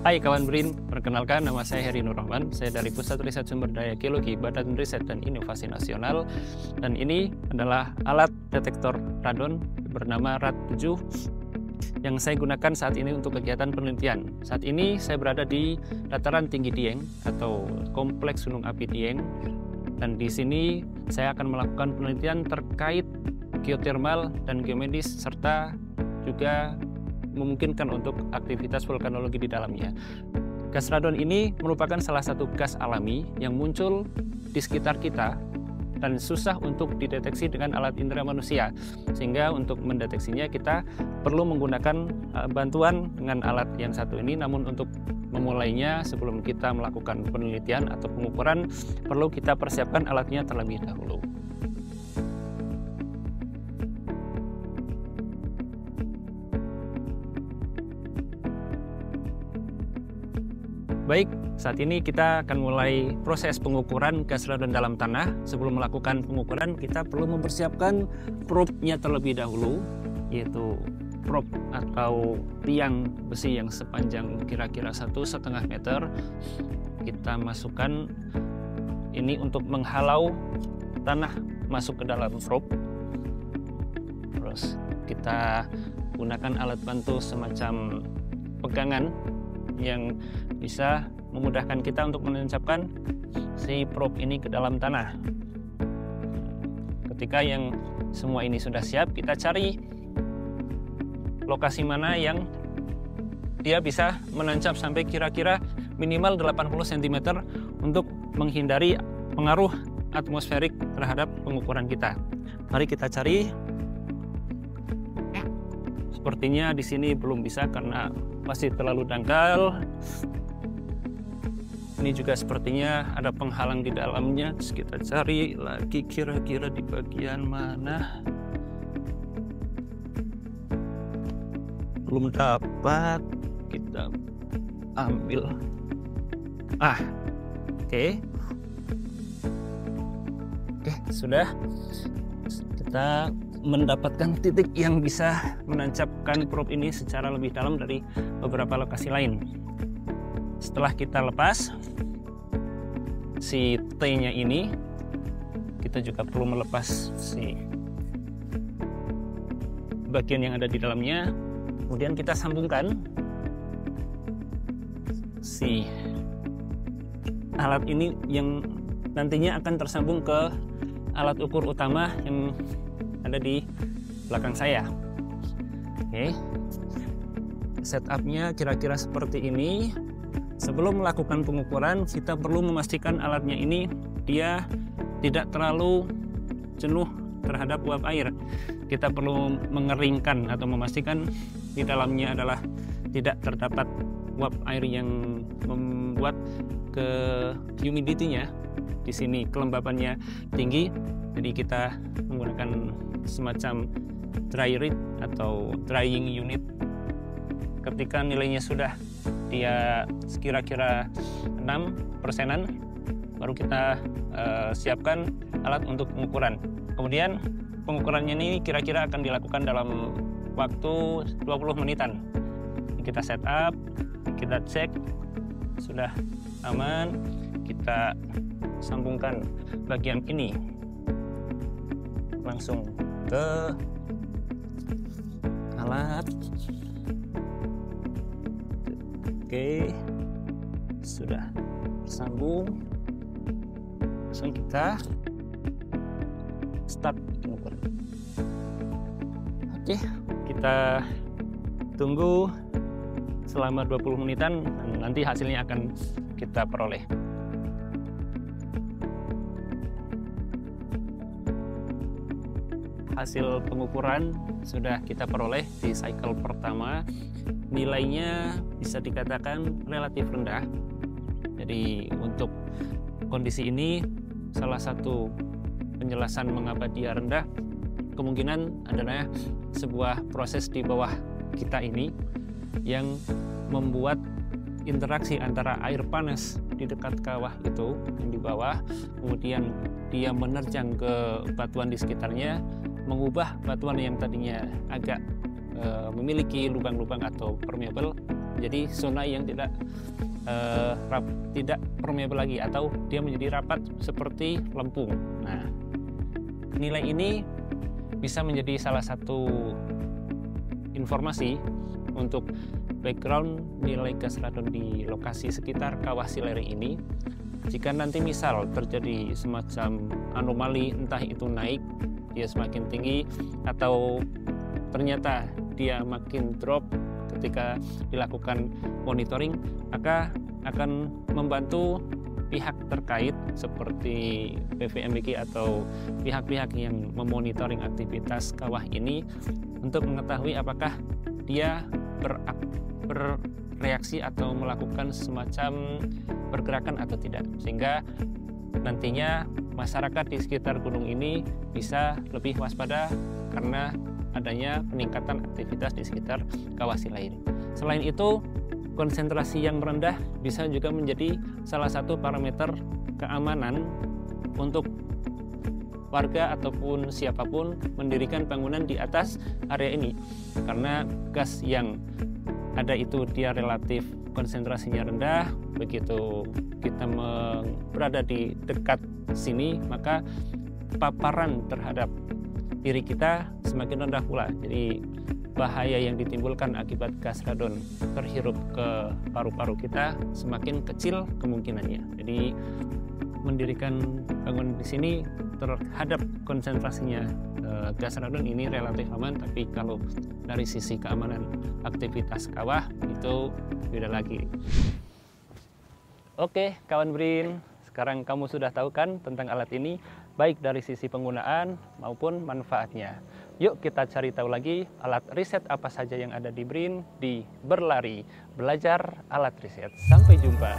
Hai kawan BRIN, perkenalkan nama saya Heri Nur Rahman. Saya dari Pusat Riset Sumber Daya Geologi Badan Riset dan Inovasi Nasional. Dan ini adalah alat detektor radon bernama RAD7 yang saya gunakan saat ini untuk kegiatan penelitian. Saat ini saya berada di dataran tinggi Dieng atau Kompleks Gunung Api Dieng. Dan di sini saya akan melakukan penelitian terkait geotermal dan geomedis serta juga memungkinkan untuk aktivitas vulkanologi di dalamnya. Gas radon ini merupakan salah satu gas alami yang muncul di sekitar kita dan susah untuk dideteksi dengan alat indera manusia, sehingga untuk mendeteksinya kita perlu menggunakan bantuan dengan alat yang satu ini. Namun untuk memulainya, sebelum kita melakukan penelitian atau pengukuran, perlu kita persiapkan alatnya terlebih dahulu. Baik, saat ini kita akan mulai proses pengukuran gas radon dalam tanah. Sebelum melakukan pengukuran, kita perlu mempersiapkan probe-nya terlebih dahulu, yaitu probe atau tiang besi yang sepanjang kira-kira 1,5 meter. Kita masukkan ini untuk menghalau tanah masuk ke dalam probe. Terus kita gunakan alat bantu semacam pegangan yang bisa memudahkan kita untuk menancapkan si probe ini ke dalam tanah. Ketika yang semua ini sudah siap, kita cari lokasi mana yang dia bisa menancap sampai kira-kira minimal 80 cm untuk menghindari pengaruh atmosferik terhadap pengukuran kita. Mari kita cari. Sepertinya di sini belum bisa karena masih terlalu dangkal. Ini juga sepertinya ada penghalang di dalamnya. Terus kita cari lagi kira-kira di bagian mana. Belum dapat. Kita ambil. Oke, sudah. Kita mendapatkan titik yang bisa menancapkan probe ini secara lebih dalam dari beberapa lokasi lain. Setelah kita lepas si T-nya ini, kita juga perlu melepas si bagian yang ada di dalamnya. Kemudian kita sambungkan si alat ini yang nantinya akan tersambung ke alat ukur utama yang ada di belakang saya. Oke, setupnya kira-kira seperti ini. Sebelum melakukan pengukuran, kita perlu memastikan alatnya ini dia tidak terlalu jenuh terhadap uap air. Kita perlu mengeringkan atau memastikan di dalamnya adalah tidak terdapat uap air yang membuat ke humidity-nya di sini kelembabannya tinggi. Jadi kita menggunakan semacam dry read atau drying unit. Ketika nilainya sudah dia sekira-kira 6%-an, baru kita siapkan alat untuk pengukuran. Kemudian pengukurannya ini kira-kira akan dilakukan dalam waktu 20 menitan. Kita setup, kita cek sudah aman, kita sambungkan bagian ini langsung ke alat. Oke, sudah tersambung. Langsung kita start pengukuran. Oke, kita tunggu selama 20 menitan dan nanti hasilnya akan kita peroleh. Hasil pengukuran sudah kita peroleh di cycle pertama. Nilainya bisa dikatakan relatif rendah. Jadi untuk kondisi ini, salah satu penjelasan mengapa dia rendah kemungkinan adalah sebuah proses di bawah kita ini yang membuat interaksi antara air panas di dekat kawah itu yang di bawah, kemudian dia menerjang ke batuan di sekitarnya, mengubah batuan yang tadinya agak memiliki lubang-lubang atau permeable jadi zona yang tidak tidak permeable lagi, atau dia menjadi rapat seperti lempung. Nah, nilai ini bisa menjadi salah satu informasi untuk background nilai gas radon di lokasi sekitar kawah Sileri ini. Jika nanti misal terjadi semacam anomali, entah itu naik, dia semakin tinggi, atau ternyata dia makin drop ketika dilakukan monitoring, maka akan membantu pihak terkait seperti PVMBG atau pihak-pihak yang memonitoring aktivitas kawah ini untuk mengetahui apakah dia bereaksi atau melakukan semacam pergerakan atau tidak, sehingga nantinya masyarakat di sekitar gunung ini bisa lebih waspada karena adanya peningkatan aktivitas di sekitar kawah Sileri. Selain itu, konsentrasi yang rendah bisa juga menjadi salah satu parameter keamanan untuk warga ataupun siapapun mendirikan bangunan di atas area ini, karena gas yang ada itu dia relatif konsentrasinya rendah. Begitu kita berada di dekat sini, maka paparan terhadap diri kita semakin rendah pula. Jadi bahaya yang ditimbulkan akibat gas radon terhirup ke paru-paru kita semakin kecil kemungkinannya. Jadi mendirikan bangunan di sini terhadap konsentrasinya gas radon ini relatif aman, tapi kalau dari sisi keamanan aktivitas kawah itu beda lagi. Oke kawan BRIN, sekarang kamu sudah tahu kan tentang alat ini, baik dari sisi penggunaan maupun manfaatnya. Yuk kita cari tahu lagi alat riset apa saja yang ada di BRIN di Berlari Belajar Alat Riset. Sampai jumpa.